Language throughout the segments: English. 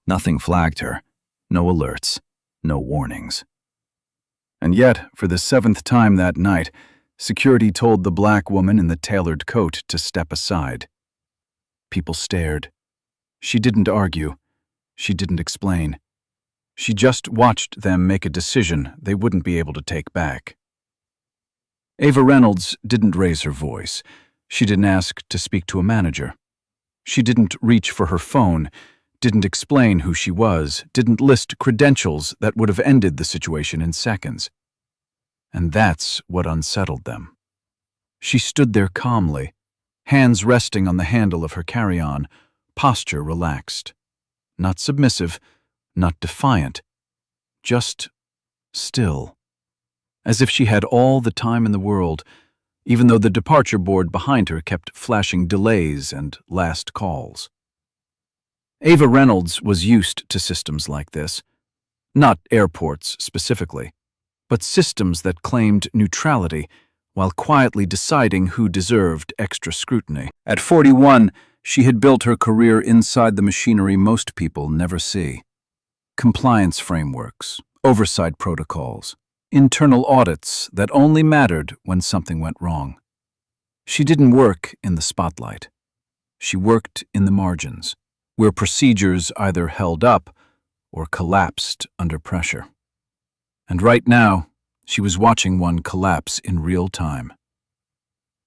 Nothing flagged her. No alerts. No warnings. And yet, for the 7th time that night, security told the black woman in the tailored coat to step aside. People stared. She didn't argue. She didn't explain. She just watched them make a decision they wouldn't be able to take back. Ava Reynolds didn't raise her voice. She didn't ask to speak to a manager. She didn't reach for her phone, didn't explain who she was, didn't list credentials that would have ended the situation in seconds. And that's what unsettled them. She stood there calmly, hands resting on the handle of her carry-on, posture relaxed. Not submissive, not defiant, just still. As if she had all the time in the world, even though the departure board behind her kept flashing delays and last calls. Ava Reynolds was used to systems like this. Not airports specifically, but systems that claimed neutrality while quietly deciding who deserved extra scrutiny. At 41, she had built her career inside the machinery most people never see. Compliance frameworks, oversight protocols, internal audits that only mattered when something went wrong. She didn't work in the spotlight. She worked in the margins, where procedures either held up or collapsed under pressure. And right now, she was watching one collapse in real time.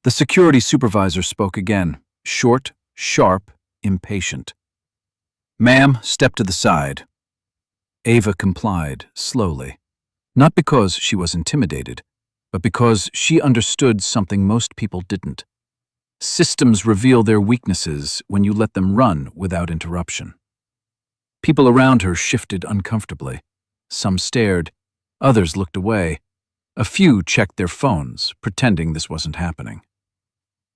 The security supervisor spoke again, short, sharp, impatient. "Ma'am, step to the side." Ava complied, slowly. Not because she was intimidated, but because she understood something most people didn't. Systems reveal their weaknesses when you let them run without interruption. People around her shifted uncomfortably. Some stared, others looked away. A few checked their phones, pretending this wasn't happening.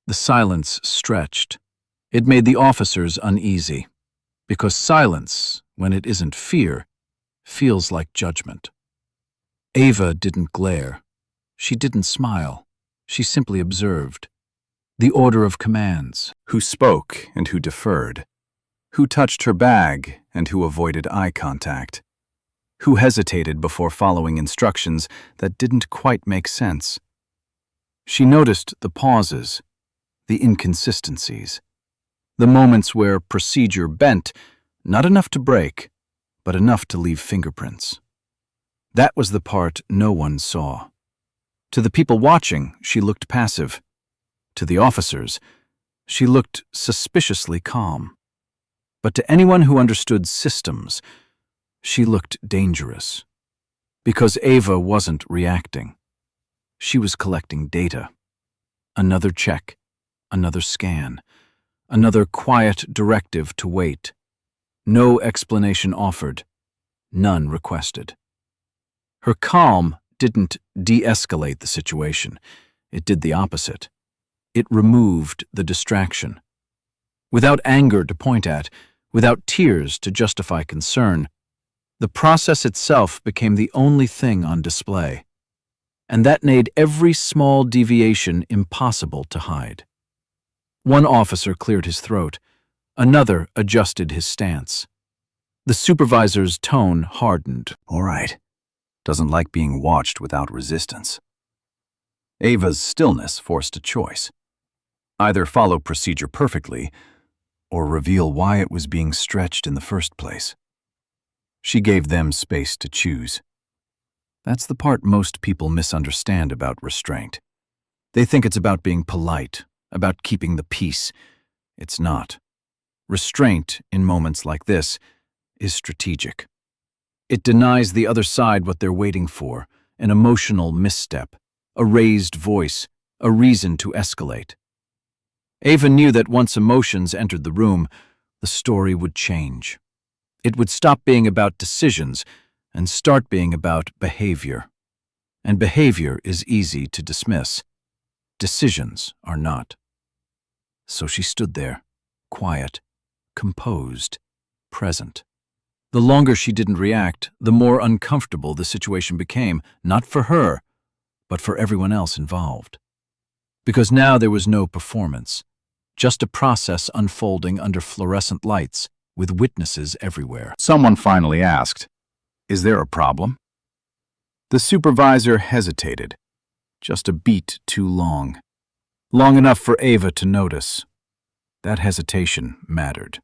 The silence stretched. It made the officers uneasy, because silence, when it isn't fear, feels like judgment. Ava didn't glare. She didn't smile. She simply observed. The order of commands. Who spoke and who deferred. Who touched her bag and who avoided eye contact. Who hesitated before following instructions that didn't quite make sense. She noticed the pauses, the inconsistencies, the moments where procedure bent, not enough to break, but enough to leave fingerprints. That was the part no one saw. To the people watching, she looked passive. To the officers, she looked suspiciously calm. But to anyone who understood systems, she looked dangerous. Because Ava wasn't reacting. She was collecting data. Another check, another scan, another quiet directive to wait. No explanation offered, none requested. Her calm didn't de-escalate the situation. It did the opposite. It removed the distraction. Without anger to point at, without tears to justify concern, the process itself became the only thing on display. And that made every small deviation impossible to hide. One officer cleared his throat. Another adjusted his stance. The supervisor's tone hardened. "All right. Doesn't like being watched without resistance." Ava's stillness forced a choice. Either follow procedure perfectly, or reveal why it was being stretched in the first place. She gave them space to choose. That's the part most people misunderstand about restraint. They think it's about being polite, about keeping the peace. It's not. Restraint, in moments like this, is strategic. It denies the other side what they're waiting for, an emotional misstep, a raised voice, a reason to escalate. Ava knew that once emotions entered the room, the story would change. It would stop being about decisions and start being about behavior. And behavior is easy to dismiss. Decisions are not. So she stood there, quiet, composed, present. The longer she didn't react, the more uncomfortable the situation became, not for her, but for everyone else involved. Because now there was no performance, just a process unfolding under fluorescent lights, with witnesses everywhere. Someone finally asked, "Is there a problem?" The supervisor hesitated, just a beat too long. Long enough for Ava to notice. That hesitation mattered.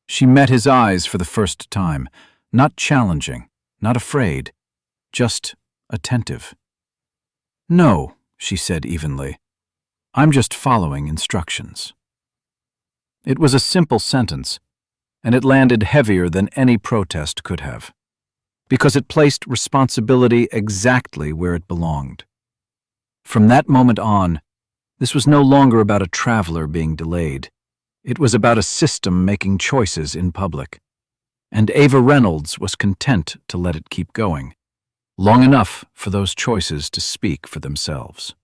She met his eyes for the first time, not challenging, not afraid, just attentive. "No," she said evenly. "I'm just following instructions." It was a simple sentence, and it landed heavier than any protest could have, because it placed responsibility exactly where it belonged. From that moment on, this was no longer about a traveler being delayed. It was about a system making choices in public. And Ava Reynolds was content to let it keep going, long enough for those choices to speak for themselves.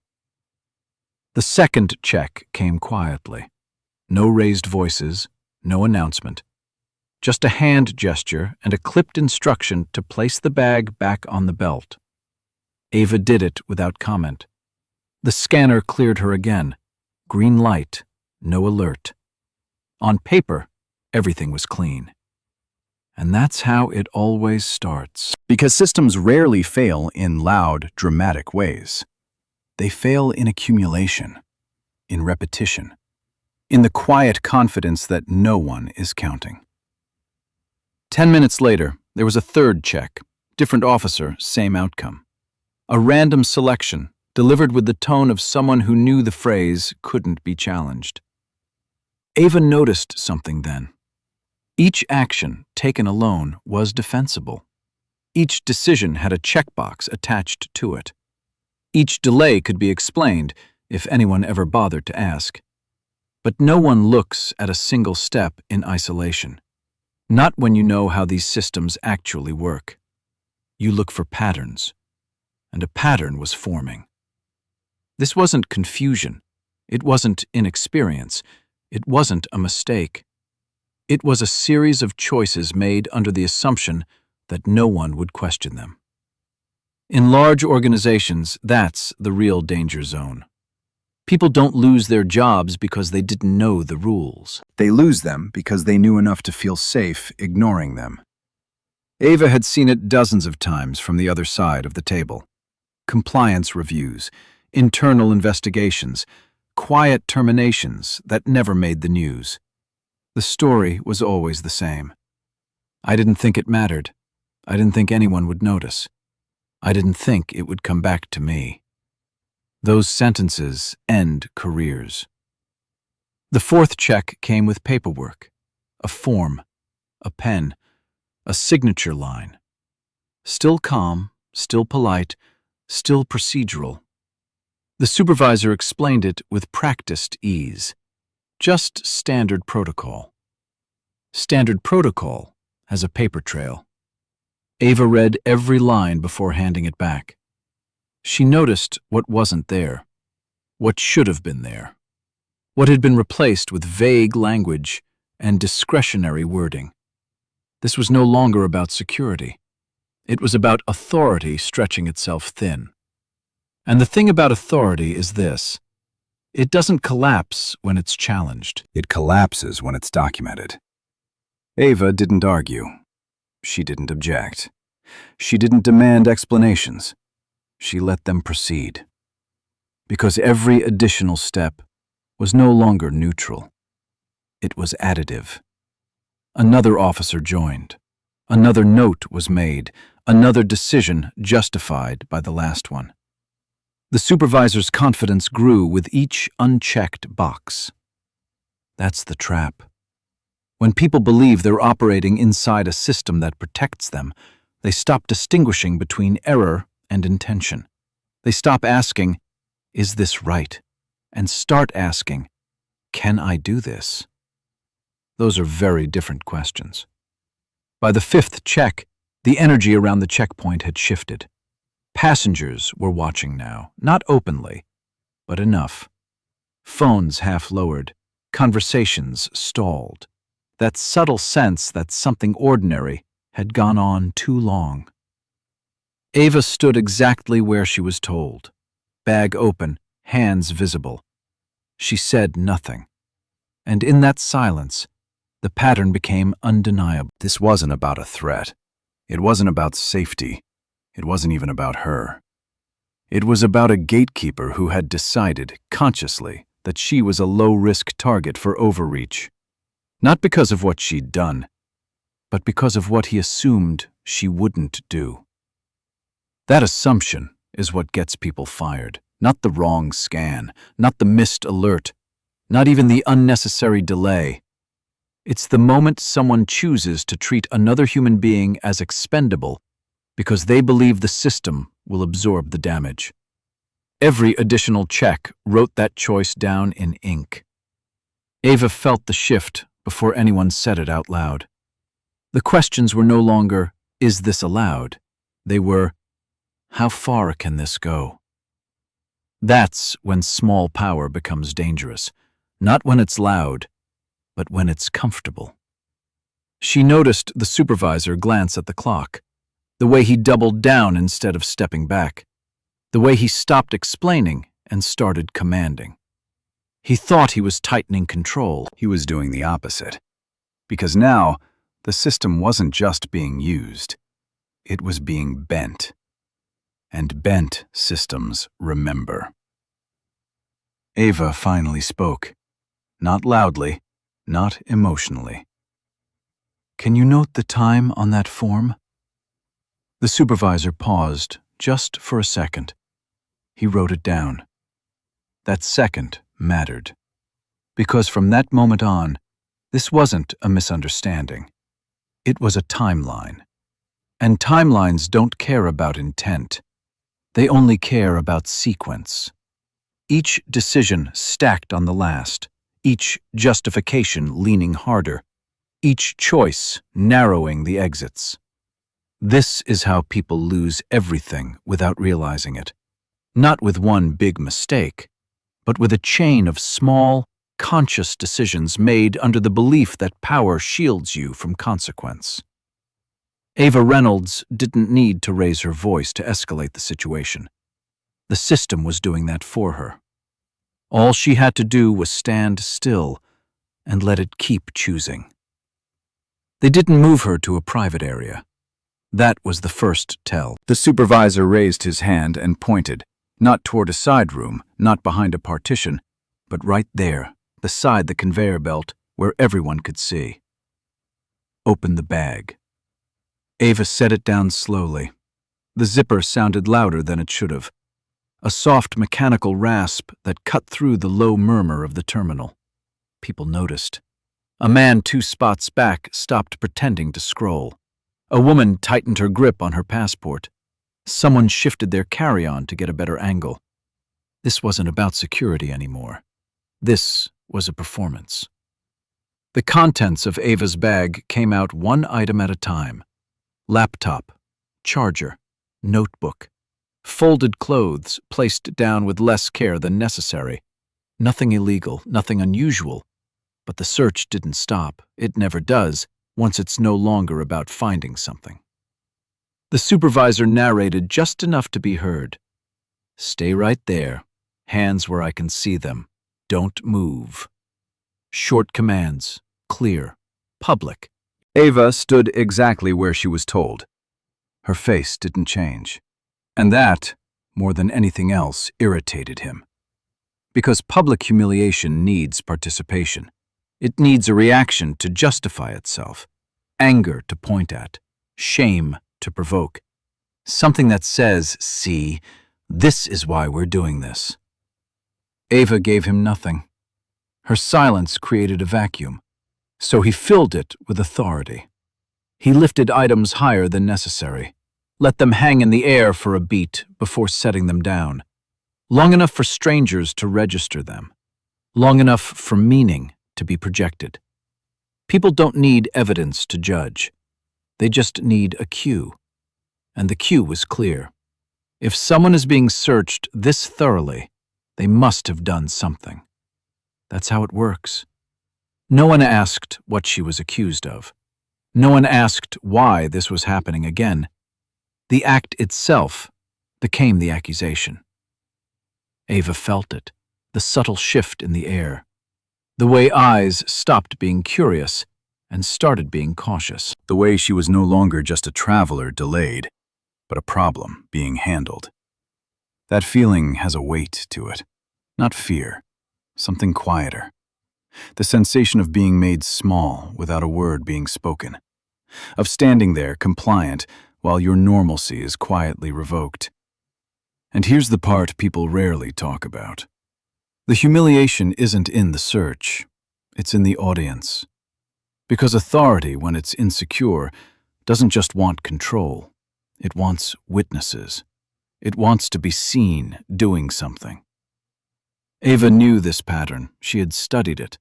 The second check came quietly. No raised voices, no announcement. Just a hand gesture and a clipped instruction to place the bag back on the belt. Ava did it without comment. The scanner cleared her again. Green light, no alert. On paper, everything was clean. And that's how it always starts. Because systems rarely fail in loud, dramatic ways. They fail in accumulation, in repetition, in the quiet confidence that no one is counting. 10 minutes later, there was a third check. Different officer, same outcome. A random selection, delivered with the tone of someone who knew the phrase couldn't be challenged. Ava noticed something then. Each action, taken alone, was defensible. Each decision had a checkbox attached to it. Each delay could be explained, if anyone ever bothered to ask. But no one looks at a single step in isolation. Not when you know how these systems actually work. You look for patterns. And a pattern was forming. This wasn't confusion. It wasn't inexperience. It wasn't a mistake. It was a series of choices made under the assumption that no one would question them. In large organizations, that's the real danger zone. People don't lose their jobs because they didn't know the rules. They lose them because they knew enough to feel safe ignoring them. Ava had seen it dozens of times from the other side of the table. Compliance reviews, internal investigations, quiet terminations that never made the news. The story was always the same. I didn't think it mattered. I didn't think anyone would notice. I didn't think it would come back to me. Those sentences end careers. The fourth check came with paperwork, a form, a pen, a signature line. Still calm, still polite, still procedural. The supervisor explained it with practiced ease. Just standard protocol. Standard protocol has a paper trail. Ava read every line before handing it back. She noticed what wasn't there, what should have been there, what had been replaced with vague language and discretionary wording. This was no longer about security. It was about authority stretching itself thin. And the thing about authority is this: it doesn't collapse when it's challenged. It collapses when it's documented. Ava didn't argue. She didn't object. She didn't demand explanations. She let them proceed. Because every additional step was no longer neutral. It was additive. Another officer joined. Another note was made. Another decision justified by the last one. The supervisor's confidence grew with each unchecked box. That's the trap. When people believe they're operating inside a system that protects them, they stop distinguishing between error and intention. They stop asking, "Is this right?" and start asking, "Can I do this?" Those are very different questions. By the fifth check, the energy around the checkpoint had shifted. Passengers were watching now, not openly, but enough. Phones half lowered, conversations stalled. That subtle sense that something ordinary had gone on too long. Ava stood exactly where she was told, bag open, hands visible. She said nothing. And in that silence, The pattern became undeniable. This wasn't about a threat. It wasn't about safety. It wasn't even about her. It was about a gatekeeper who had decided, consciously, that she was a low-risk target for overreach. Not because of what she'd done, but because of what he assumed she wouldn't do. That assumption is what gets people fired, not the wrong scan, not the missed alert, not even the unnecessary delay. It's the moment someone chooses to treat another human being as expendable because they believe the system will absorb the damage. Every additional check wrote that choice down in ink. Ava felt the shift before anyone said it out loud. The questions were no longer, "Is this allowed?" They were, "How far can this go?" That's when small power becomes dangerous, not when it's loud, but when it's comfortable. She noticed the supervisor glance at the clock, the way he doubled down instead of stepping back, the way he stopped explaining and started commanding. He thought he was tightening control. He was doing the opposite. Because now, the system wasn't just being used. It was being bent. And bent systems remember. Ava finally spoke. Not loudly, not emotionally. "Can you note the time on that form?" The supervisor paused just for a second. He wrote it down. That second mattered. Because from that moment on, this wasn't a misunderstanding. It was a timeline. And timelines don't care about intent. They only care about sequence. Each decision stacked on the last, each justification leaning harder, each choice narrowing the exits. This is how people lose everything without realizing it. Not with one big mistake, but with a chain of small, conscious decisions made under the belief that power shields you from consequence. Ava Reynolds didn't need to raise her voice to escalate the situation. The system was doing that for her. All she had to do was stand still and let it keep choosing. They didn't move her to a private area. That was the first tell. The supervisor raised his hand and pointed, not toward a side room, not behind a partition, but right there, beside the conveyor belt, where everyone could see. "Open the bag." Ava set it down slowly. The zipper sounded louder than it should have. A soft mechanical rasp that cut through the low murmur of the terminal. People noticed. A man 2 spots back stopped pretending to scroll. A woman tightened her grip on her passport. Someone shifted their carry-on to get a better angle. This wasn't about security anymore. This was a performance. The contents of Ava's bag came out one item at a time. Laptop, charger, notebook, folded clothes placed down with less care than necessary. Nothing illegal, nothing unusual. But the search didn't stop. It never does, once it's no longer about finding something. The supervisor narrated just enough to be heard. "Stay right there. Hands where I can see them. Don't move." Short commands, clear, public. Ava stood exactly where she was told. Her face didn't change. And that, more than anything else, irritated him. Because public humiliation needs participation. It needs a reaction to justify itself, anger to point at, shame to provoke. Something that says, "See, this is why we're doing this." Ava gave him nothing. Her silence created a vacuum, so he filled it with authority. He lifted items higher than necessary, let them hang in the air for a beat before setting them down, long enough for strangers to register them, long enough for meaning to be projected. People don't need evidence to judge. They just need a cue. And the cue was clear. If someone is being searched this thoroughly, they must have done something. That's how it works. No one asked what she was accused of. No one asked why this was happening again. The act itself became the accusation. Ava felt it, the subtle shift in the air. The way eyes stopped being curious and started being cautious. The way she was no longer just a traveler delayed, but a problem being handled. That feeling has a weight to it. Not fear, something quieter. The sensation of being made small without a word being spoken. Of standing there, compliant, while your normalcy is quietly revoked. And here's the part people rarely talk about. The humiliation isn't in the search, it's in the audience. Because authority, when it's insecure, doesn't just want control. It wants witnesses. It wants to be seen doing something. Ava knew this pattern. She had studied it.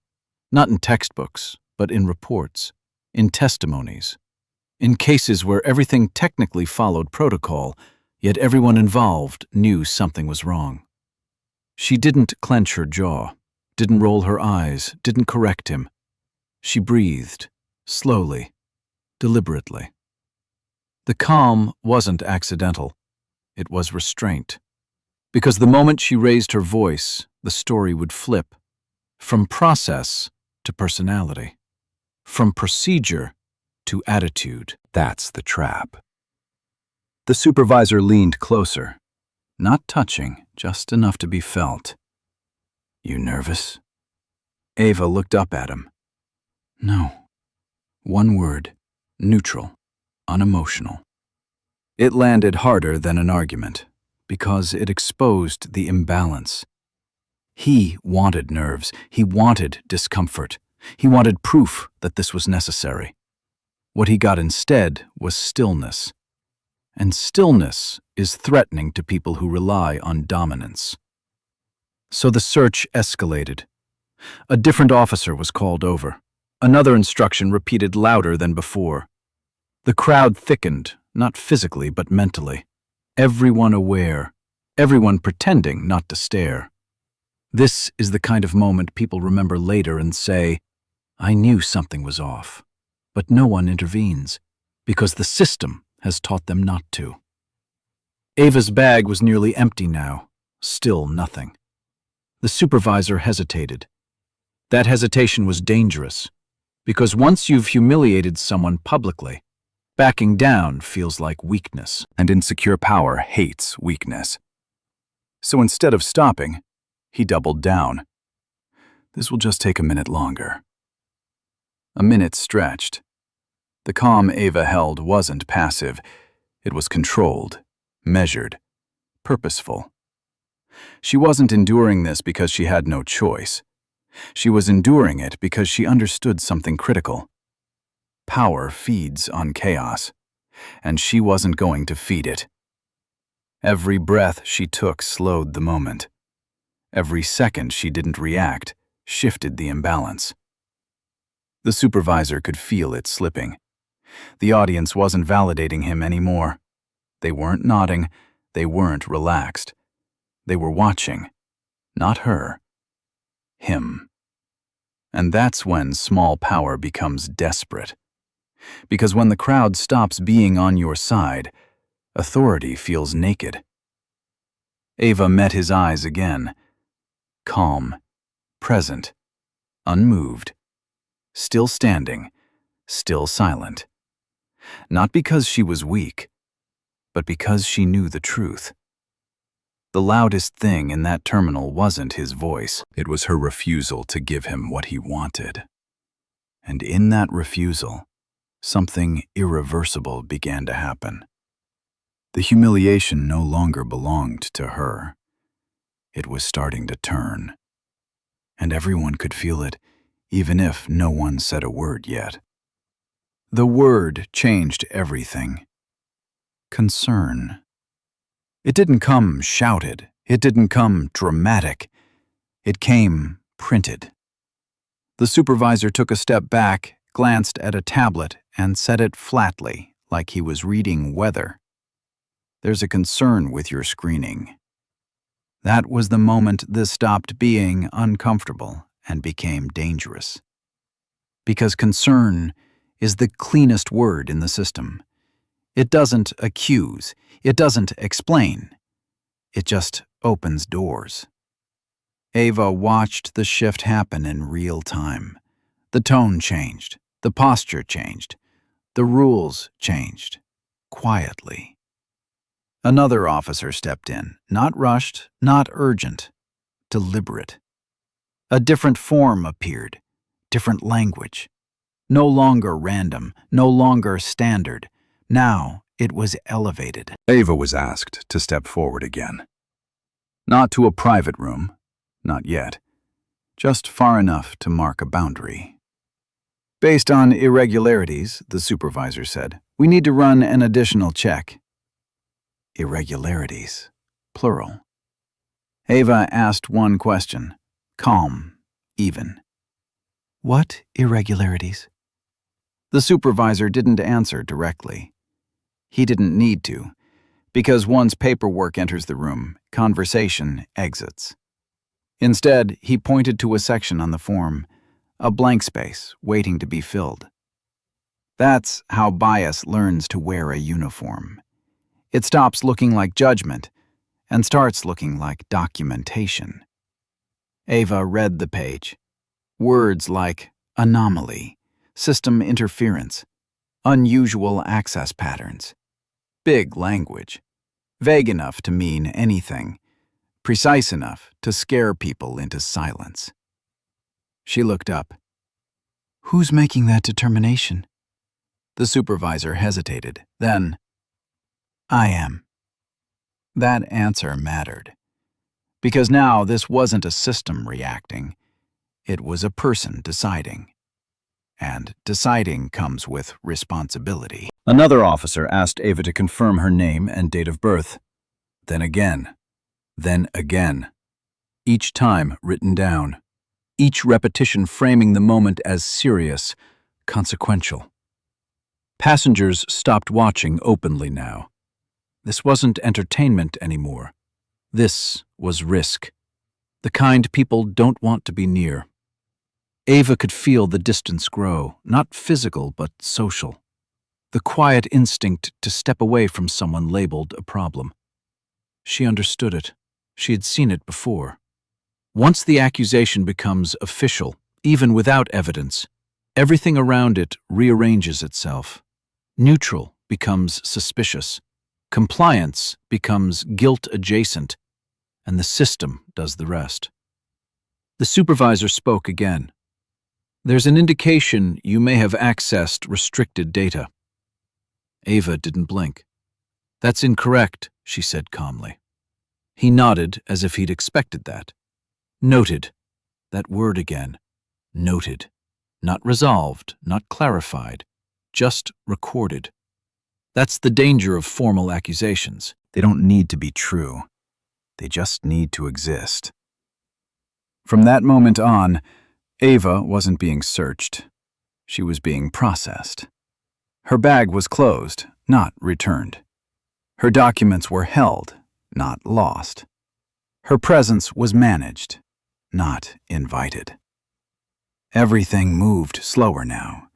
Not in textbooks, but in reports, in testimonies, in cases where everything technically followed protocol, yet everyone involved knew something was wrong. She didn't clench her jaw, didn't roll her eyes, didn't correct him. She breathed, slowly, deliberately. The calm wasn't accidental. It was restraint. Because the moment she raised her voice, the story would flip. From process to personality. From procedure to attitude. That's the trap. The supervisor leaned closer. Not touching, just enough to be felt. "You nervous?" Ava looked up at him. "No." One word, neutral, unemotional. It landed harder than an argument, because it exposed the imbalance. He wanted nerves, he wanted discomfort, he wanted proof that this was necessary. What he got instead was stillness. And stillness is threatening to people who rely on dominance. So the search escalated. A different officer was called over. Another instruction repeated louder than before. The crowd thickened, not physically but mentally. Everyone aware, everyone pretending not to stare. This is the kind of moment people remember later and say, "I knew something was off." But no one intervenes, because the system has taught them not to. Ava's bag was nearly empty now, still nothing. The supervisor hesitated. That hesitation was dangerous, because once you've humiliated someone publicly, backing down feels like weakness. And insecure power hates weakness. So instead of stopping, he doubled down. "This will just take a minute longer." A minute stretched. The calm Ava held wasn't passive. It was controlled, measured, purposeful. She wasn't enduring this because she had no choice. She was enduring it because she understood something critical. Power feeds on chaos, and she wasn't going to feed it. Every breath she took slowed the moment. Every second she didn't react shifted the imbalance. The supervisor could feel it slipping. The audience wasn't validating him anymore. They weren't nodding, they weren't relaxed. They were watching, not her, him. And that's when small power becomes desperate. Because when the crowd stops being on your side, authority feels naked. Ava met his eyes again. Calm, present, unmoved, still standing, still silent. Not because she was weak, but because she knew the truth. The loudest thing in that terminal wasn't his voice. It was her refusal to give him what he wanted. And in that refusal, something irreversible began to happen. The humiliation no longer belonged to her. It was starting to turn. And everyone could feel it, even if no one said a word yet. The word changed everything. Concern. It didn't come shouted. It didn't come dramatic. It came printed. The supervisor took a step back, glanced at a tablet, and said it flatly, like he was reading weather. "There's a concern with your screening." That was the moment this stopped being uncomfortable and became dangerous. Because concern is the cleanest word in the system. It doesn't accuse. It doesn't explain. It just opens doors. Ava watched the shift happen in real time. The tone changed. The posture changed. The rules changed. Quietly. Another officer stepped in, not rushed, not urgent, deliberate. A different form appeared, different language. No longer random, no longer standard. Now it was elevated. Ava was asked to step forward again. Not to a private room, not yet. Just far enough to mark a boundary. Based on irregularities, the supervisor said, we need to run an additional check. Irregularities, plural. Ava asked one question, calm, even. What irregularities? The supervisor didn't answer directly. He didn't need to, because once paperwork enters the room, conversation exits. Instead, he pointed to a section on the form, a blank space waiting to be filled. That's how bias learns to wear a uniform. It stops looking like judgment and starts looking like documentation. Ava read the page. Words like anomaly, system interference, unusual access patterns. Big language, vague enough to mean anything, precise enough to scare people into silence. She looked up. Who's making that determination? The supervisor hesitated. Then, I am. That answer mattered. Because now this wasn't a system reacting. It was a person deciding. And deciding comes with responsibility. Another officer asked Ava to confirm her name and date of birth. Then again. Then again. Each time written down. Each repetition framing the moment as serious, consequential. Passengers stopped watching openly now. This wasn't entertainment anymore. This was risk. The kind people don't want to be near. Ava could feel the distance grow, not physical but social. The quiet instinct to step away from someone labeled a problem. She understood it. She had seen it before. Once the accusation becomes official, even without evidence, everything around it rearranges itself. Neutral becomes suspicious. Compliance becomes guilt-adjacent, and the system does the rest. The supervisor spoke again. There's an indication you may have accessed restricted data. Ava didn't blink. That's incorrect, she said calmly. He nodded as if he'd expected that. Noted. That word again. Noted. Not resolved, not clarified, just recorded. That's the danger of formal accusations. They don't need to be true. They just need to exist. From that moment on, Ava wasn't being searched. She was being processed. Her bag was closed, not returned. Her documents were held, not lost. Her presence was managed, not invited. Everything moved slower now,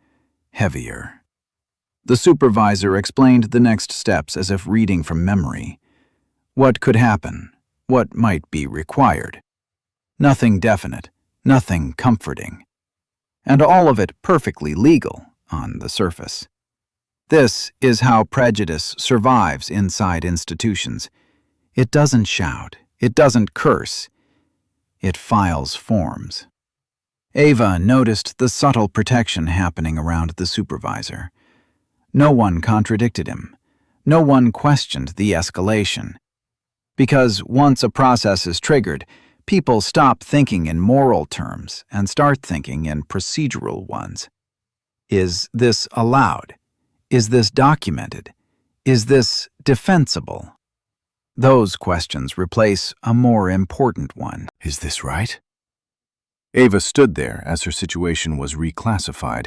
heavier. The supervisor explained the next steps as if reading from memory. What could happen, what might be required. Nothing definite, nothing comforting. And all of it perfectly legal on the surface. This is how prejudice survives inside institutions. It doesn't shout, it doesn't curse, it files forms. Ava noticed the subtle protection happening around the supervisor. No one contradicted him. No one questioned the escalation. Because once a process is triggered, people stop thinking in moral terms and start thinking in procedural ones. Is this allowed? Is this documented? Is this defensible? Those questions replace a more important one. Is this right? Ava stood there as her situation was reclassified,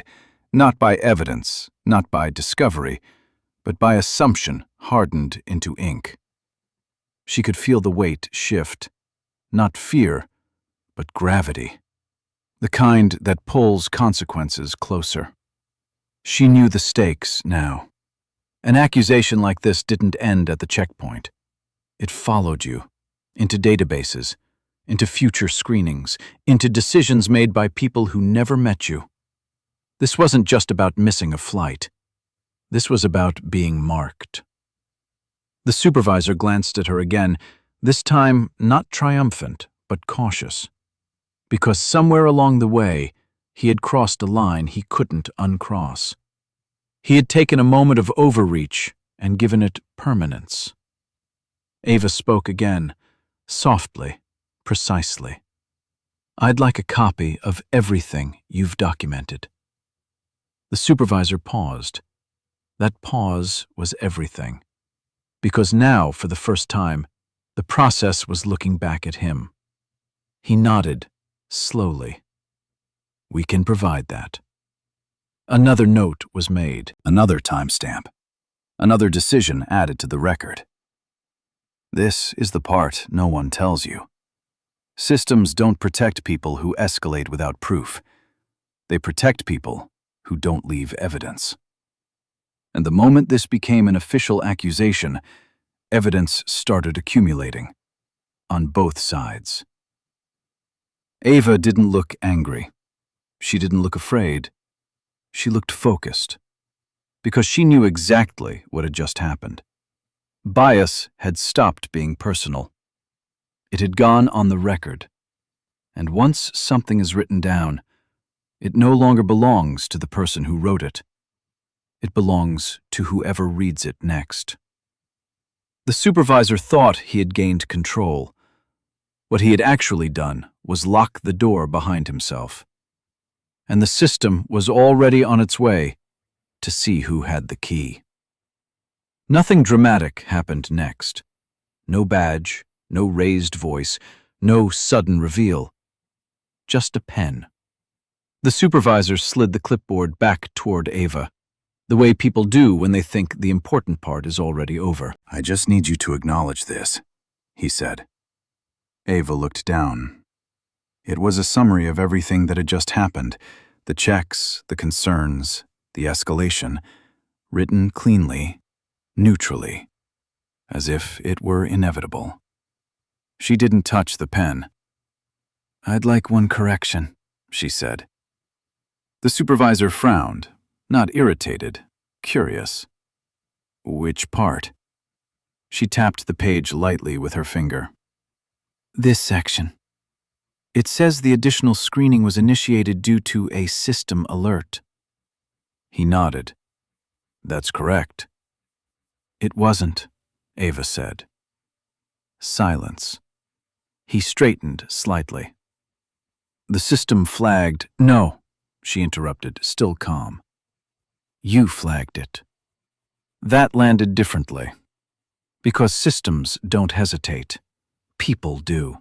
not by evidence, not by discovery, but by assumption hardened into ink. She could feel the weight shift, not fear, but gravity, the kind that pulls consequences closer. She knew the stakes now. An accusation like this didn't end at the checkpoint. It followed you, into databases, into future screenings, into decisions made by people who never met you. This wasn't just about missing a flight. This was about being marked. The supervisor glanced at her again, this time not triumphant, but cautious. Because somewhere along the way, he had crossed a line he couldn't uncross. He had taken a moment of overreach and given it permanence. Ava spoke again, softly, precisely. I'd like a copy of everything you've documented. The supervisor paused. That pause was everything. Because now, for the first time, the process was looking back at him. He nodded, slowly. We can provide that. Another note was made. Another timestamp. Another decision added to the record. This is the part no one tells you. Systems don't protect people who escalate without proof. They protect people who don't leave evidence. And the moment this became an official accusation, evidence started accumulating. On both sides. Ava didn't look angry. She didn't look afraid. She looked focused. Because she knew exactly what had just happened. Bias had stopped being personal. It had gone on the record. And once something is written down, it no longer belongs to the person who wrote it. It belongs to whoever reads it next. The supervisor thought he had gained control. What he had actually done was lock the door behind himself. And the system was already on its way to see who had the key. Nothing dramatic happened next. No badge, no raised voice, no sudden reveal. Just a pen. The supervisor slid the clipboard back toward Ava, the way people do when they think the important part is already over. I just need you to acknowledge this, he said. Ava looked down. It was a summary of everything that had just happened, the checks, the concerns, the escalation, written cleanly, neutrally, as if it were inevitable. She didn't touch the pen. I'd like one correction, she said. The supervisor frowned, not irritated, curious. Which part? She tapped the page lightly with her finger. This section. It says the additional screening was initiated due to a system alert. He nodded. That's correct. It wasn't, Ava said. Silence. He straightened slightly. The system flagged. No, she interrupted, still calm. You flagged it. That landed differently. Because systems don't hesitate. People do.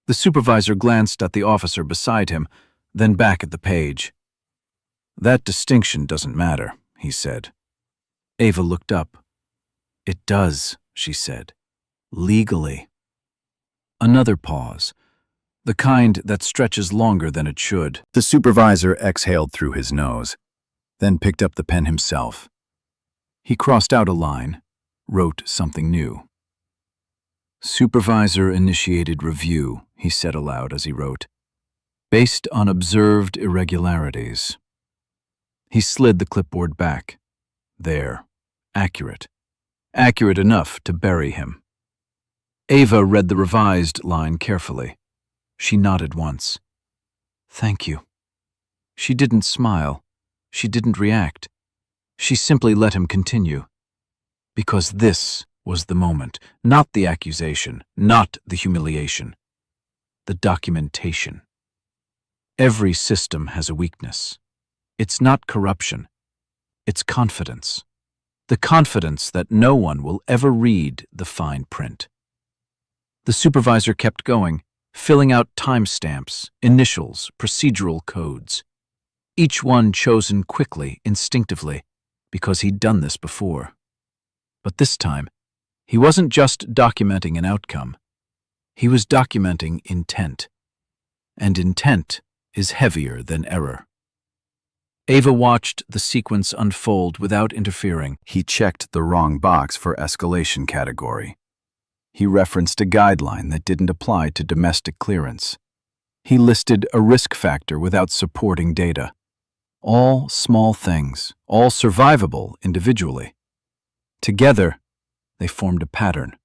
The supervisor glanced at the officer beside him, then back at the page. That distinction doesn't matter, he said. Ava looked up. It does, she said. Legally. Another pause. The kind that stretches longer than it should. The supervisor exhaled through his nose, then picked up the pen himself. He crossed out a line, wrote something new. Supervisor-initiated review, he said aloud as he wrote. Based on observed irregularities. He slid the clipboard back. There. Accurate. Accurate enough to bury him. Ava read the revised line carefully. She nodded once. Thank you. She didn't smile. She didn't react. She simply let him continue. Because this was the moment, not the accusation, not the humiliation. The documentation. Every system has a weakness. It's not corruption. It's confidence. The confidence that no one will ever read the fine print. The supervisor kept going, filling out timestamps, initials, procedural codes. Each one chosen quickly, instinctively, because he'd done this before. But this time, he wasn't just documenting an outcome. He was documenting intent. And intent is heavier than error. Ava watched the sequence unfold without interfering. He checked the wrong box for escalation category. He referenced a guideline that didn't apply to domestic clearance. He listed a risk factor without supporting data. All small things, all survivable individually. Together, they formed a pattern.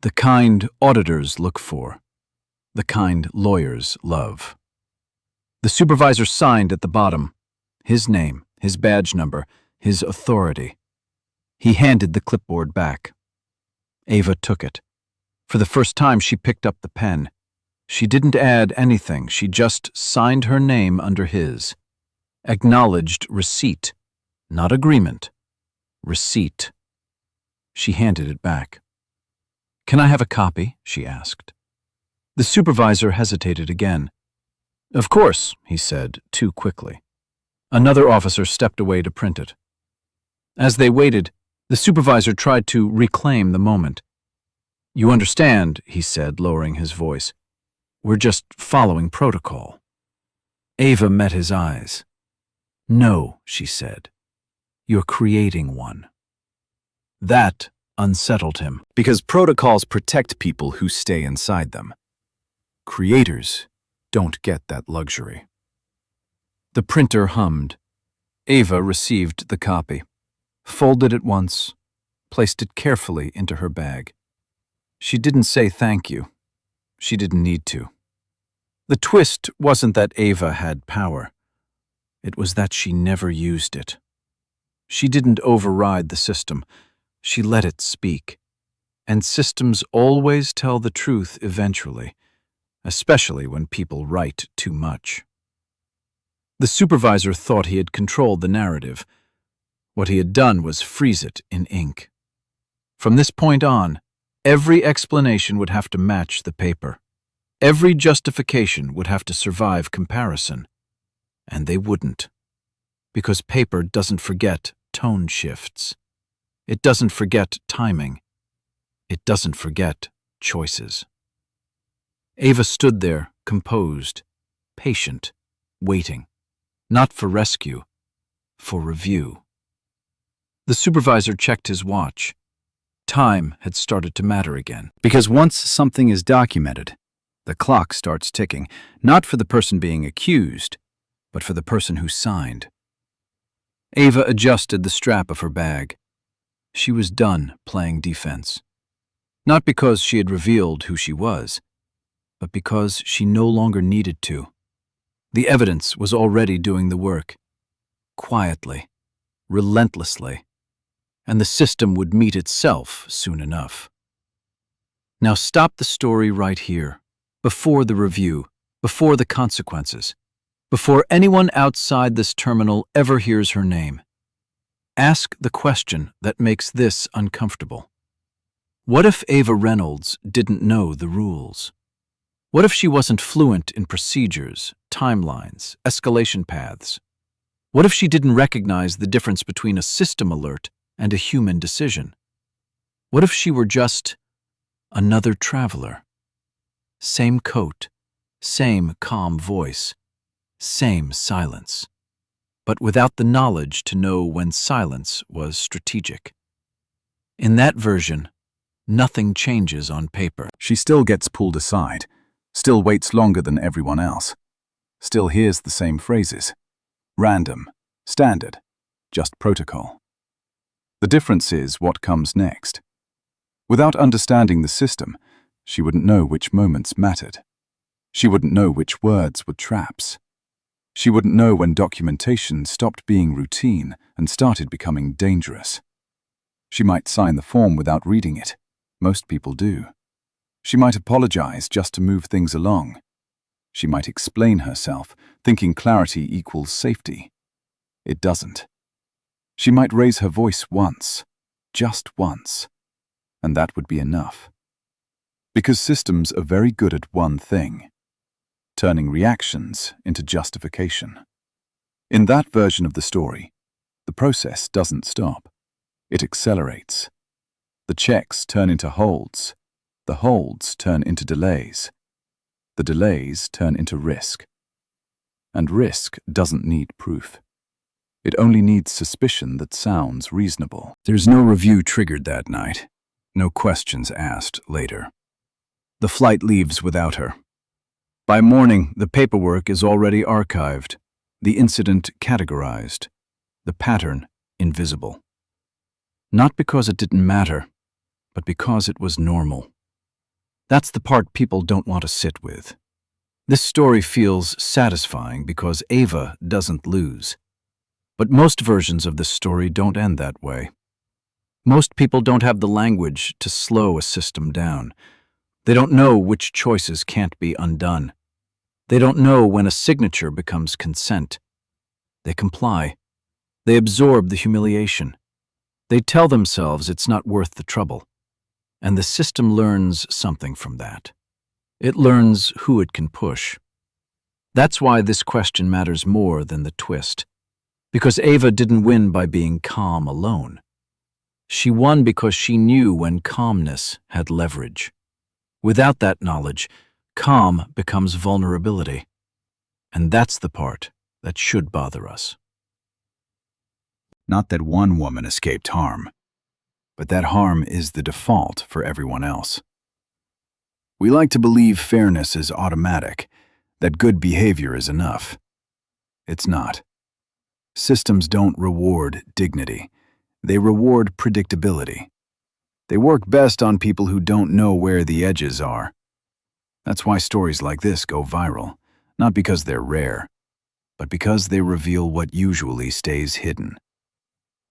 The kind auditors look for. The kind lawyers love. The supervisor signed at the bottom. His name, his badge number, his authority. He handed the clipboard back. Ava took it. For the first time, she picked up the pen. She didn't add anything. She just signed her name under his. Acknowledged receipt, not agreement. Receipt. She handed it back. "Can I have a copy?" she asked. The supervisor hesitated again. "Of course," he said, too quickly. Another officer stepped away to print it. As they waited, the supervisor tried to reclaim the moment. "You understand," he said, lowering his voice. "We're just following protocol." Ava met his eyes. "No," she said. "You're creating one." That unsettled him, because protocols protect people who stay inside them. Creators don't get that luxury. The printer hummed. Ava received the copy, folded it once, placed it carefully into her bag. She didn't say thank you. She didn't need to. The twist wasn't that Ava had power. It was that she never used it. She didn't override the system. She let it speak. And systems always tell the truth eventually, especially when people write too much. The supervisor thought he had controlled the narrative. What he had done was freeze it in ink. From this point on, every explanation would have to match the paper. Every justification would have to survive comparison. And they wouldn't. Because paper doesn't forget tone shifts. It doesn't forget timing. It doesn't forget choices. Ava stood there, composed, patient, waiting. Not for rescue, for review. The supervisor checked his watch. Time had started to matter again. Because once something is documented, the clock starts ticking, not for the person being accused, but for the person who signed. Ava adjusted the strap of her bag. She was done playing defense. Not because she had revealed who she was, but because she no longer needed to. The evidence was already doing the work. Quietly, relentlessly. And the system would meet itself soon enough. Now stop the story right here, before the review, before the consequences. Before anyone outside this terminal ever hears her name, ask the question that makes this uncomfortable. What if Ava Reynolds didn't know the rules? What if she wasn't fluent in procedures, timelines, escalation paths? What if she didn't recognize the difference between a system alert and a human decision? What if she were just another traveler? Same coat, same calm voice, same silence, but without the knowledge to know when silence was strategic. In that version, nothing changes on paper. She still gets pulled aside, still waits longer than everyone else, still hears the same phrases. Random, standard, just protocol. The difference is what comes next. Without understanding the system, she wouldn't know which moments mattered. She wouldn't know which words were traps. She wouldn't know when documentation stopped being routine and started becoming dangerous. She might sign the form without reading it. Most people do. She might apologize just to move things along. She might explain herself, thinking clarity equals safety. It doesn't. She might raise her voice once, just once, and that would be enough. Because systems are very good at one thing: turning reactions into justification. In that version of the story, the process doesn't stop. It accelerates. The checks turn into holds. The holds turn into delays. The delays turn into risk. And risk doesn't need proof. It only needs suspicion that sounds reasonable. There's no review triggered that night. No questions asked later. The flight leaves without her. By morning, the paperwork is already archived. the incident categorized, the pattern invisible. Not because it didn't matter, but because it was normal. That's the part people don't want to sit with. This story feels satisfying because Ava doesn't lose. But most versions of this story don't end that way. Most people don't have the language to slow a system down. They don't know which choices can't be undone. They don't know when a signature becomes consent. They comply. They absorb the humiliation. They tell themselves it's not worth the trouble. And the system learns something from that. It learns who it can push. That's why this question matters more than the twist. Because Ava didn't win by being calm alone. She won because she knew when calmness had leverage. Without that knowledge, calm becomes vulnerability. And that's the part that should bother us. Not that one woman escaped harm, but that harm is the default for everyone else. We like to believe fairness is automatic, that good behavior is enough. It's not. Systems don't reward dignity. They reward predictability. They work best on people who don't know where the edges are. That's why stories like this go viral, not because they're rare, but because they reveal what usually stays hidden.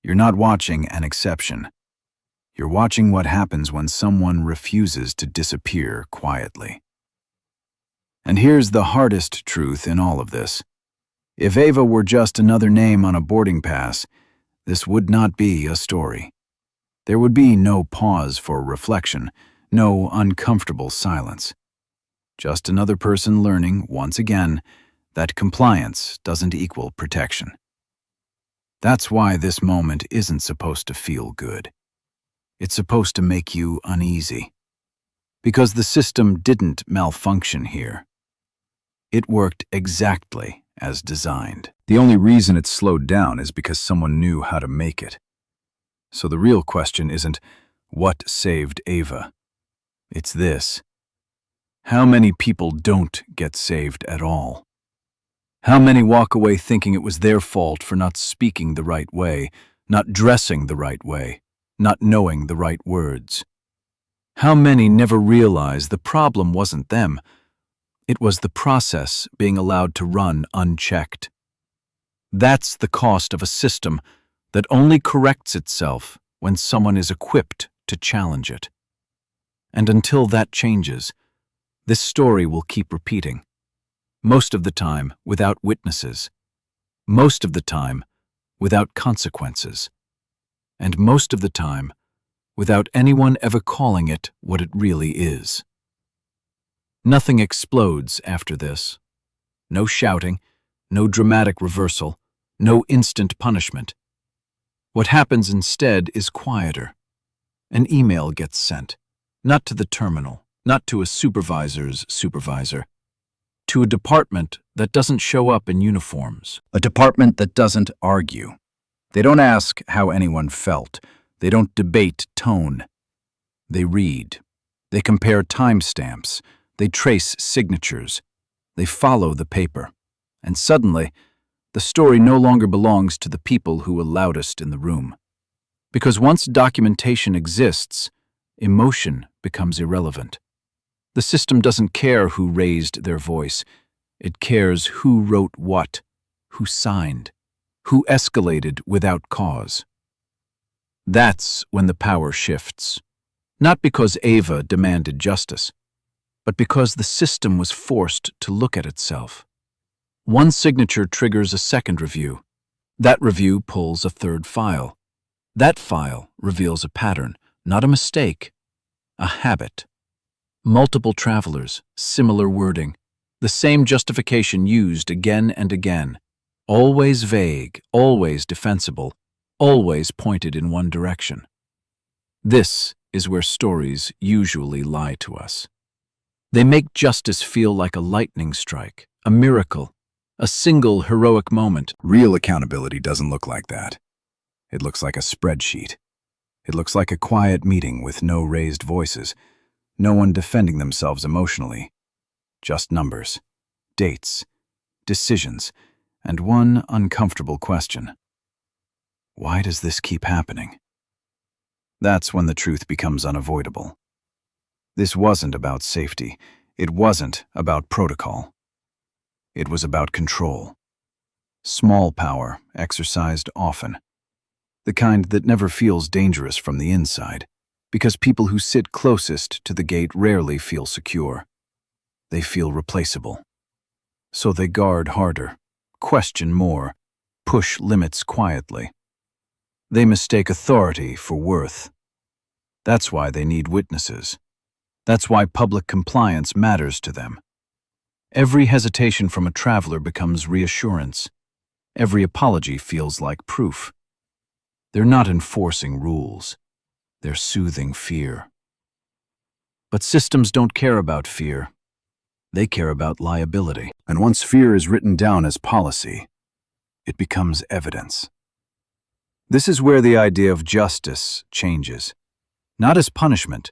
You're not watching an exception. You're watching what happens when someone refuses to disappear quietly. And here's the hardest truth in all of this. If Ava were just another name on a boarding pass, this would not be a story. There would be no pause for reflection, no uncomfortable silence. Just another person learning, once again, that compliance doesn't equal protection. That's why this moment isn't supposed to feel good. It's supposed to make you uneasy. Because the system didn't malfunction here. It worked exactly as designed. The only reason it slowed down is because someone knew how to make it. So the real question isn't, what saved Ava? It's this. How many people don't get saved at all? How many walk away thinking it was their fault for not speaking the right way, not dressing the right way, not knowing the right words? How many never realize the problem wasn't them? It was the process being allowed to run unchecked. That's the cost of a system that only corrects itself when someone is equipped to challenge it. And until that changes, this story will keep repeating. Most of the time without witnesses. Most of the time without consequences. And most of the time without anyone ever calling it what it really is. Nothing explodes after this. No shouting, no dramatic reversal, no instant punishment. What happens instead is quieter. An email gets sent, not to the terminal, not to a supervisor's supervisor, to a department that doesn't show up in uniforms, a department that doesn't argue. They don't ask how anyone felt. They don't debate tone. They read. They compare timestamps. They trace signatures. They follow the paper. And suddenly, the story no longer belongs to the people who were loudest in the room. Because once documentation exists, emotion becomes irrelevant. The system doesn't care who raised their voice. It cares who wrote what, who signed, who escalated without cause. That's when the power shifts. Not because Ava demanded justice, but because the system was forced to look at itself. One signature triggers a second review. That review pulls a third file. That file reveals a pattern, not a mistake, a habit. Multiple travelers, similar wording, the same justification used again and again. Always vague, always defensible, always pointed in one direction. This is where stories usually lie to us. They make justice feel like a lightning strike, a miracle, a single heroic moment. Real accountability doesn't look like that. It looks like a spreadsheet. It looks like a quiet meeting with no raised voices, no one defending themselves emotionally. Just numbers, dates, decisions, and one uncomfortable question. Why does this keep happening? That's when the truth becomes unavoidable. This wasn't about safety. It wasn't about protocol. It was about control. Small power, exercised often. The kind that never feels dangerous from the inside, because people who sit closest to the gate rarely feel secure. They feel replaceable. So they guard harder, question more, push limits quietly. They mistake authority for worth. That's why they need witnesses. That's why public compliance matters to them. Every hesitation from a traveler becomes reassurance. Every apology feels like proof. They're not enforcing rules. They're soothing fear. But systems don't care about fear. They care about liability. And once fear is written down as policy, it becomes evidence. This is where the idea of justice changes. Not as punishment,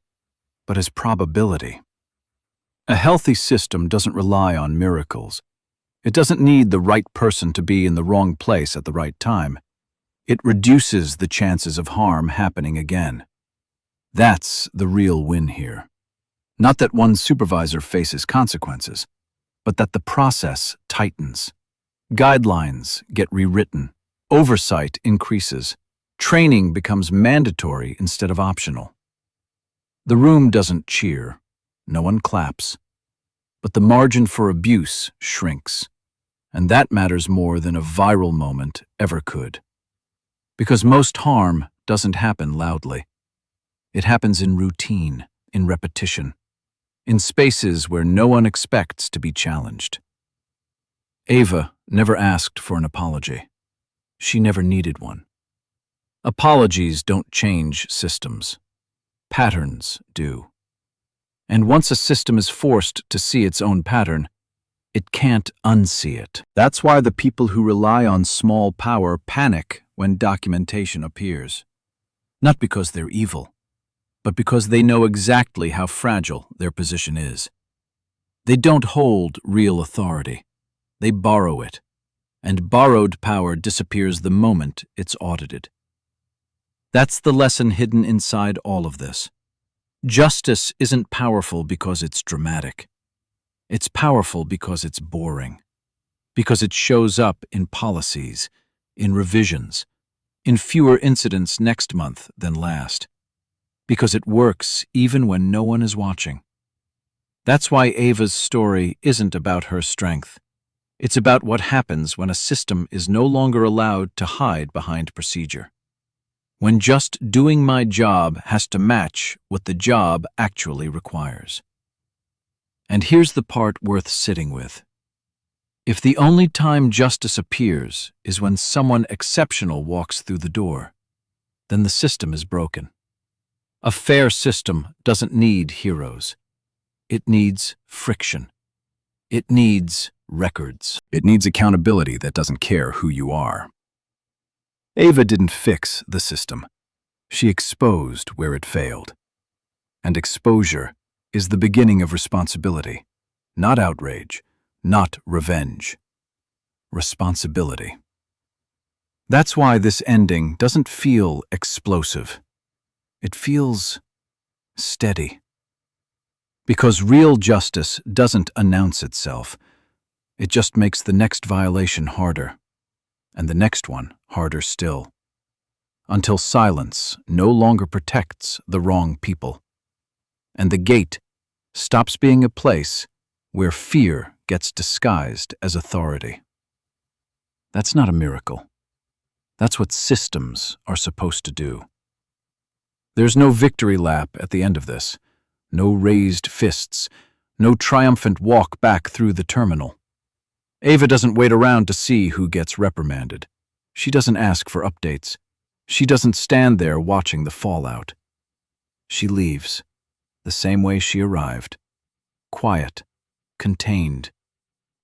but as probability. A healthy system doesn't rely on miracles. It doesn't need the right person to be in the wrong place at the right time. It reduces the chances of harm happening again. That's the real win here. Not that one supervisor faces consequences, but that the process tightens. Guidelines get rewritten. Oversight increases. Training becomes mandatory instead of optional. The room doesn't cheer. No one claps. But the margin for abuse shrinks. And that matters more than a viral moment ever could. Because most harm doesn't happen loudly. It happens in routine, in repetition, in spaces where no one expects to be challenged. Ava never asked for an apology. She never needed one. Apologies don't change systems. Patterns do. And once a system is forced to see its own pattern, it can't unsee it. That's why the people who rely on small power panic when documentation appears. Not because they're evil, but because they know exactly how fragile their position is. They don't hold real authority. They borrow it. And borrowed power disappears the moment it's audited. That's the lesson hidden inside all of this. Justice isn't powerful because it's dramatic. It's powerful because it's boring. Because it shows up in policies, in revisions, in fewer incidents next month than last. Because it works even when no one is watching. That's why Ava's story isn't about her strength. It's about what happens when a system is no longer allowed to hide behind procedure. When just doing my job has to match what the job actually requires. And here's the part worth sitting with. If the only time justice appears is when someone exceptional walks through the door, then the system is broken. A fair system doesn't need heroes. It needs friction. It needs records. It needs accountability that doesn't care who you are. Ava didn't fix the system. She exposed where it failed. And exposure is the beginning of responsibility, not outrage, not revenge. Responsibility. That's why this ending doesn't feel explosive. It feels steady. Because real justice doesn't announce itself. It just makes the next violation harder, and the next one harder still, until silence no longer protects the wrong people, and the gate stops being a place where fear gets disguised as authority. That's not a miracle. That's what systems are supposed to do. There's no victory lap at the end of this, no raised fists, no triumphant walk back through the terminal. Ava doesn't wait around to see who gets reprimanded. She doesn't ask for updates. She doesn't stand there watching the fallout. She leaves, the same way she arrived. Quiet, contained,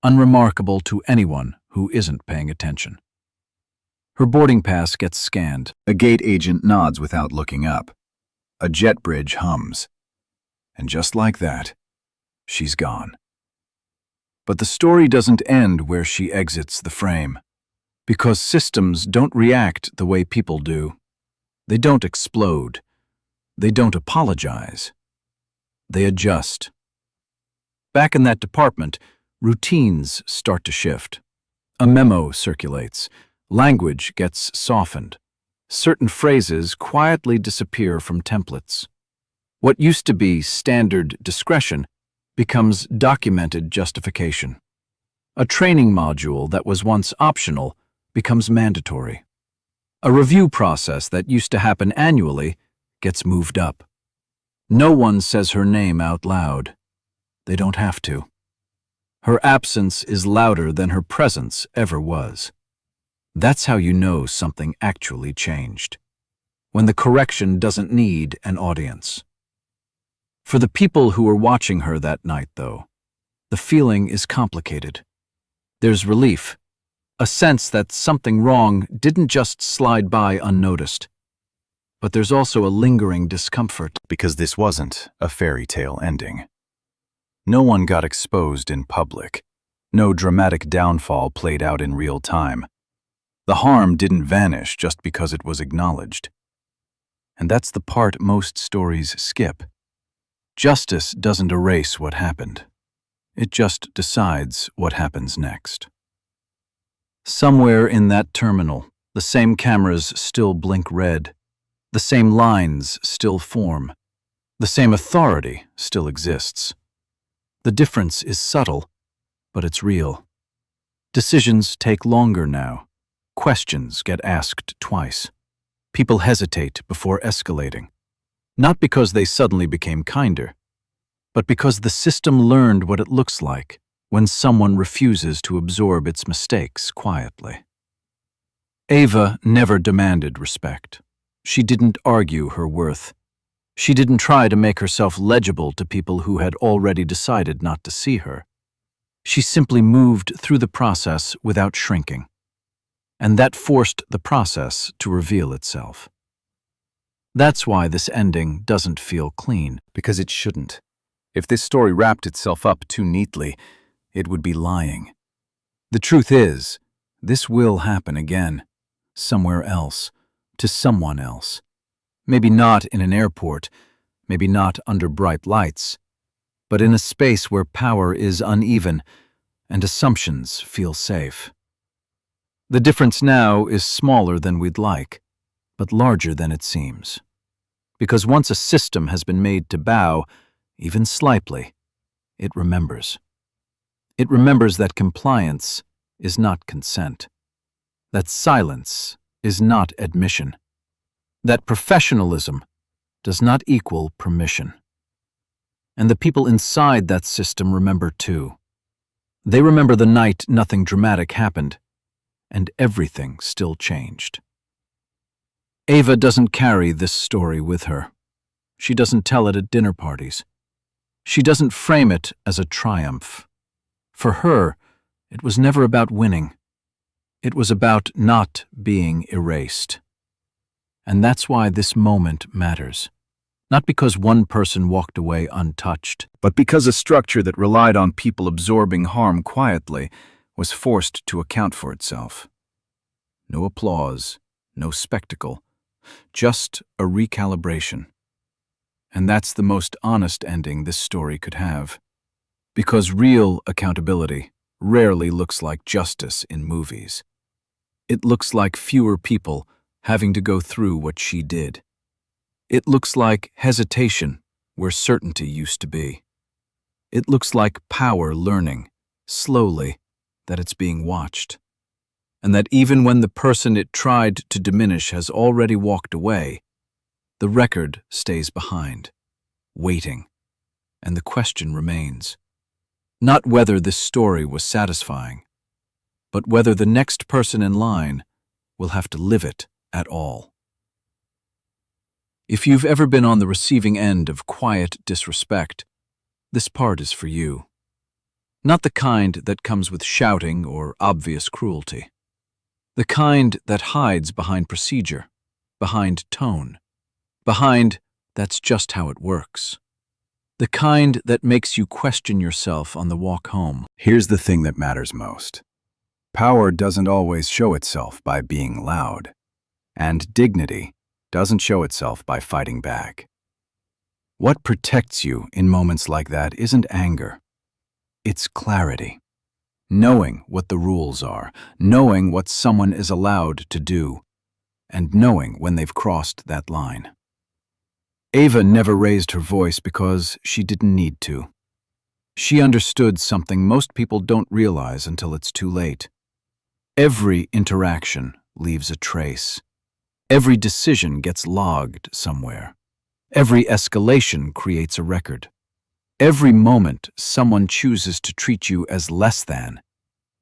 unremarkable to anyone who isn't paying attention. Her boarding pass gets scanned. A gate agent nods without looking up. A jet bridge hums. And just like that, she's gone. But the story doesn't end where she exits the frame. Because systems don't react the way people do. They don't explode. They don't apologize. They adjust. Back in that department, routines start to shift. A memo circulates. Language gets softened. Certain phrases quietly disappear from templates. What used to be standard discretion becomes documented justification. A training module that was once optional becomes mandatory. A review process that used to happen annually gets moved up. No one says her name out loud. They don't have to. Her absence is louder than her presence ever was. That's how you know something actually changed. When the correction doesn't need an audience. For the people who were watching her that night, though, the feeling is complicated. There's relief, a sense that something wrong didn't just slide by unnoticed. But there's also a lingering discomfort. Because this wasn't a fairy tale ending. No one got exposed in public. No dramatic downfall played out in real time. The harm didn't vanish just because it was acknowledged. And that's the part most stories skip. Justice doesn't erase what happened. It just decides what happens next. Somewhere in that terminal, the same cameras still blink red. The same lines still form. The same authority still exists. The difference is subtle, but it's real. Decisions take longer now. Questions get asked twice. People hesitate before escalating. Not because they suddenly became kinder, but because the system learned what it looks like when someone refuses to absorb its mistakes quietly. Ava never demanded respect. She didn't argue her worth. She didn't try to make herself legible to people who had already decided not to see her. She simply moved through the process without shrinking. And that forced the process to reveal itself. That's why this ending doesn't feel clean. Because it shouldn't. If this story wrapped itself up too neatly, it would be lying. The truth is, this will happen again. Somewhere else. To someone else. Maybe not in an airport, maybe not under bright lights, but in a space where power is uneven and assumptions feel safe. The difference now is smaller than we'd like, but larger than it seems. Because once a system has been made to bow, even slightly, it remembers. It remembers that compliance is not consent, that silence is not admission, that professionalism does not equal permission. And the people inside that system remember too. They remember the night nothing dramatic happened, and everything still changed. Ava doesn't carry this story with her. She doesn't tell it at dinner parties. She doesn't frame it as a triumph. For her, it was never about winning. It was about not being erased. And that's why this moment matters. Not because one person walked away untouched, but because a structure that relied on people absorbing harm quietly was forced to account for itself. No applause, no spectacle, just a recalibration. And that's the most honest ending this story could have. Because real accountability rarely looks like justice in movies. It looks like fewer people having to go through what she did. It looks like hesitation where certainty used to be. It looks like power learning, slowly, that it's being watched. And that even when the person it tried to diminish has already walked away, the record stays behind, waiting, and the question remains. Not whether this story was satisfying, but whether the next person in line will have to live it at all. If you've ever been on the receiving end of quiet disrespect, this part is for you. Not the kind that comes with shouting or obvious cruelty. The kind that hides behind procedure, behind tone, behind that's just how it works. The kind that makes you question yourself on the walk home. Here's the thing that matters most. Power doesn't always show itself by being loud, and dignity doesn't show itself by fighting back. What protects you in moments like that isn't anger. It's clarity. Knowing what the rules are, knowing what someone is allowed to do, and knowing when they've crossed that line. Ava never raised her voice because she didn't need to. She understood something most people don't realize until it's too late. Every interaction leaves a trace. Every decision gets logged somewhere. Every escalation creates a record. Every moment someone chooses to treat you as less than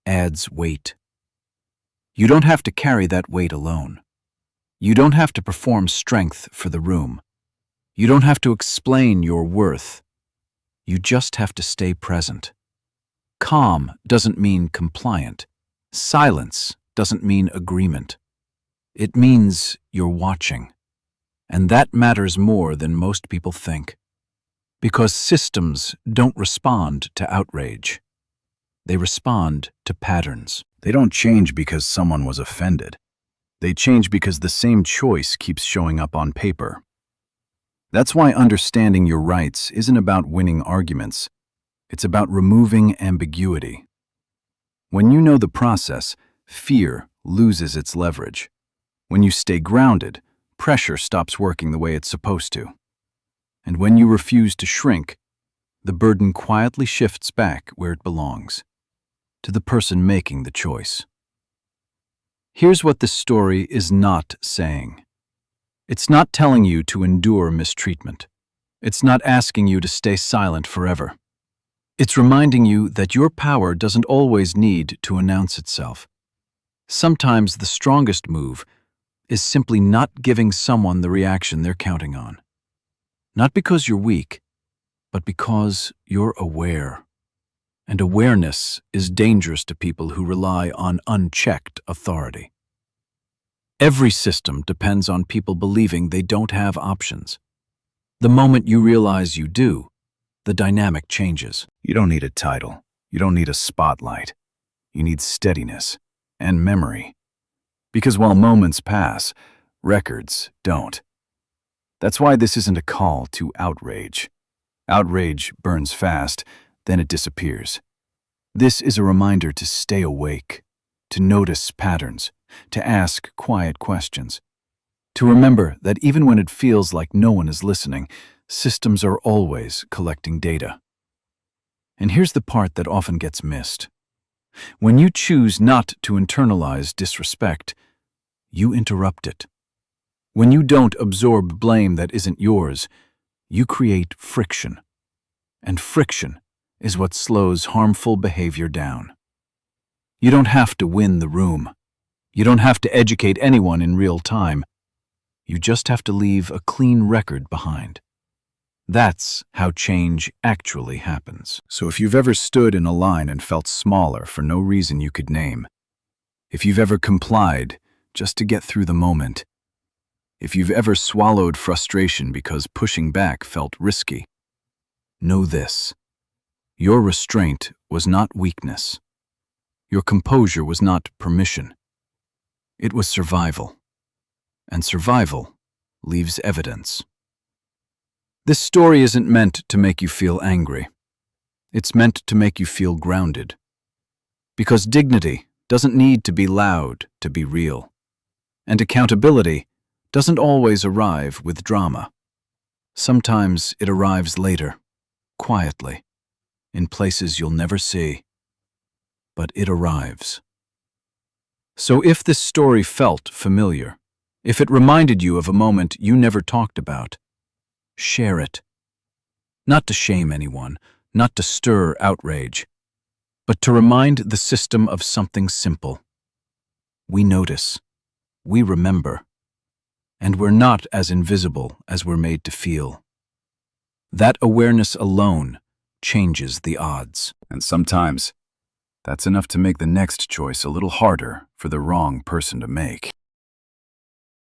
adds weight. You don't have to carry that weight alone. You don't have to perform strength for the room. You don't have to explain your worth. You just have to stay present. Calm doesn't mean compliant. Silence doesn't mean agreement. It means you're watching. And that matters more than most people think. Because systems don't respond to outrage. They respond to patterns. They don't change because someone was offended. They change because the same choice keeps showing up on paper. That's why understanding your rights isn't about winning arguments. It's about removing ambiguity. When you know the process, fear loses its leverage. When you stay grounded, pressure stops working the way it's supposed to. And when you refuse to shrink, the burden quietly shifts back where it belongs, to the person making the choice. Here's what this story is not saying. It's not telling you to endure mistreatment. It's not asking you to stay silent forever. It's reminding you that your power doesn't always need to announce itself. Sometimes the strongest move is simply not giving someone the reaction they're counting on. Not because you're weak, but because you're aware. And awareness is dangerous to people who rely on unchecked authority. Every system depends on people believing they don't have options. The moment you realize you do, the dynamic changes. You don't need a title. You don't need a spotlight. You need steadiness and memory. Because while moments pass, records don't. That's why this isn't a call to outrage. Outrage burns fast, then it disappears. This is a reminder to stay awake, to notice patterns, to ask quiet questions, to remember that even when it feels like no one is listening, systems are always collecting data. And here's the part that often gets missed. When you choose not to internalize disrespect, you interrupt it. When you don't absorb blame that isn't yours, you create friction. And friction is what slows harmful behavior down. You don't have to win the room. You don't have to educate anyone in real time. You just have to leave a clean record behind. That's how change actually happens. So if you've ever stood in a line and felt smaller for no reason you could name, if you've ever complied just to get through the moment, if you've ever swallowed frustration because pushing back felt risky, know this. Your restraint was not weakness. Your composure was not permission. It was survival. And survival leaves evidence. This story isn't meant to make you feel angry. It's meant to make you feel grounded. Because dignity doesn't need to be loud to be real. And accountability doesn't always arrive with drama. Sometimes it arrives later, quietly, in places you'll never see. But it arrives. So if this story felt familiar, if it reminded you of a moment you never talked about, share it. Not to shame anyone, not to stir outrage, but to remind the system of something simple. We notice, we remember, and we're not as invisible as we're made to feel. That awareness alone changes the odds. And sometimes, that's enough to make the next choice a little harder for the wrong person to make.